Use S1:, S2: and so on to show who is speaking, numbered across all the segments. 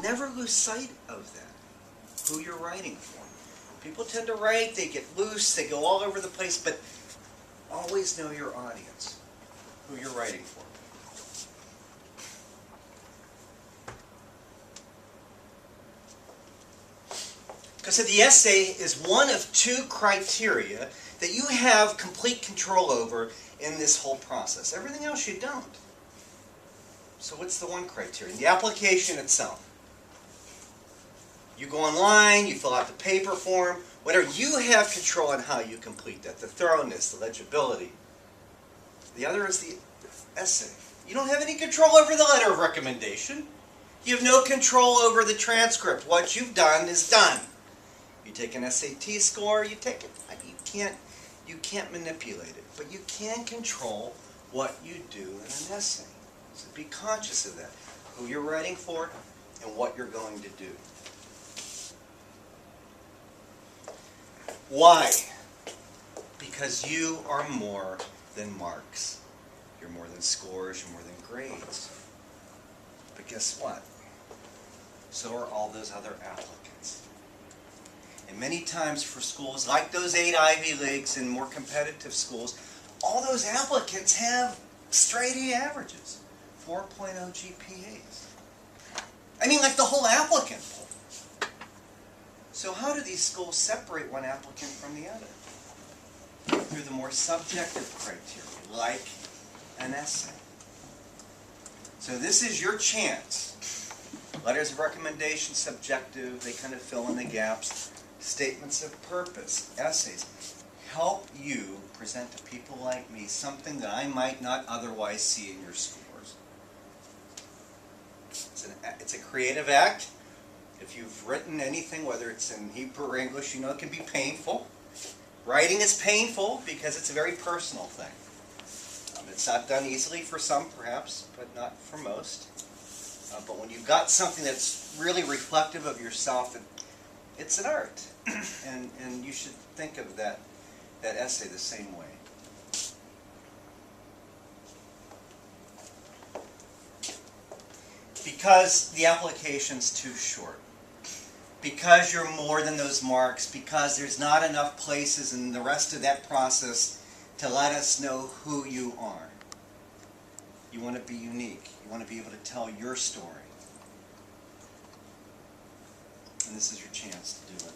S1: Never lose sight of that, who you're writing for. People tend to write, they get loose, they go all over the place, but always know your audience, who you're writing for. Because the essay is one of two criteria that you have complete control over in this whole process. Everything else you don't. So what's the one criterion? The application itself. You go online, you fill out the paper form, whatever. You have control on how you complete that. The thoroughness, the legibility. The other is the essay. You don't have any control over the letter of recommendation. You have no control over the transcript. What you've done is done. You take an SAT score, you take it. You can't manipulate it, but you can control what you do in an essay. So be conscious of that, who you're writing for and what you're going to do. Why? Because you are more than marks. You're more than scores, you're more than grades. But guess what? So are all those other applicants. And many times for schools like those 8 Ivy Leagues and more competitive schools, all those applicants have straight A averages, 4.0 GPAs. I mean, like the whole applicant pool. So how do these schools separate one applicant from the other? Through the more subjective criteria, like an essay. So this is your chance. Letters of recommendation, subjective, they kind of fill in the gaps. Statements of purpose, essays, help you present to people like me something that I might not otherwise see in your scores. It's a creative act. If you've written anything, whether it's in Hebrew or English, you know it can be painful. Writing is painful because it's a very personal thing. It's not done easily for some, perhaps, but not for most. But when you've got something that's really reflective of yourself, it's an art. And you should think of that essay the same way. Because the application's too short. Because you're more than those marks. Because there's not enough places in the rest of that process to let us know who you are. You want to be unique. You want to be able to tell your story. And this is your chance to do it.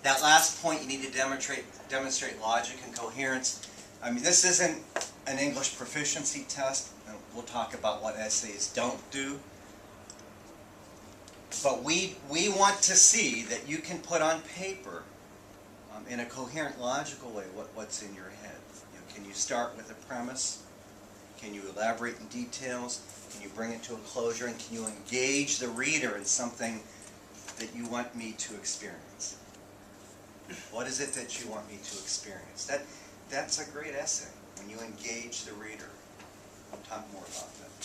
S1: That last point, you need to demonstrate logic and coherence. I mean, this isn't an English proficiency test. We'll talk about what essays don't do. But we want to see that you can put on paper, in a coherent, logical way, what's in your head. You know, can you start with a premise? Can you elaborate in details? Can you bring it to a closure? And can you engage the reader in something that you want me to experience? What is it that you want me to experience? That's a great essay, when you engage the reader. We'll talk more about that.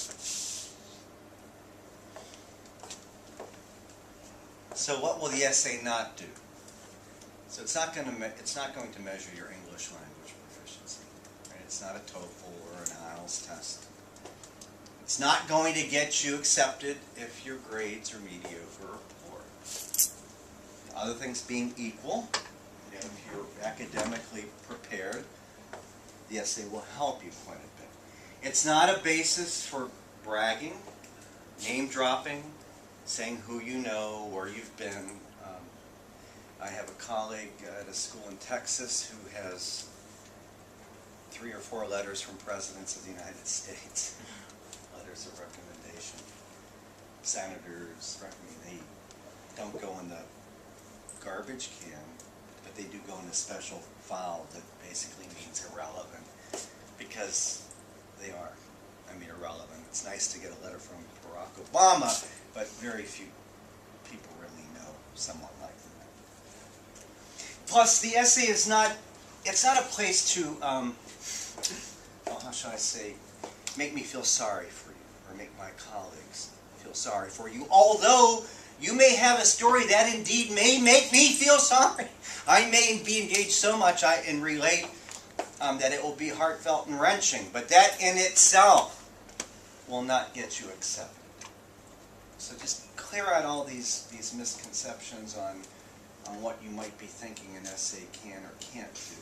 S1: So what will the essay not do? So it's not going to measure your English language proficiency. Right? It's not a TOEFL or an IELTS test. It's not going to get you accepted if your grades are mediocre or poor. Other things being equal, if you're academically prepared, the essay will help you quite a bit. It's not a basis for bragging, name dropping, saying who you know, where you've been. I have a colleague at a school in Texas who has 3 or 4 letters from presidents of the United States. Letters of recommendation. Senators, they don't go in the garbage can, but they do go in a special file that basically means irrelevant, because they are, irrelevant. It's nice to get a letter from Barack Obama, but very few people really know someone like that. Plus, the essay is not, it's not a place to, how shall I say, make me feel sorry for you, or make my colleagues feel sorry for you, although you may have a story that indeed may make me feel sorry. I may be engaged so much and relate that it will be heartfelt and wrenching, but that in itself will not get you accepted. So just clear out all these misconceptions on what you might be thinking an essay can or can't do.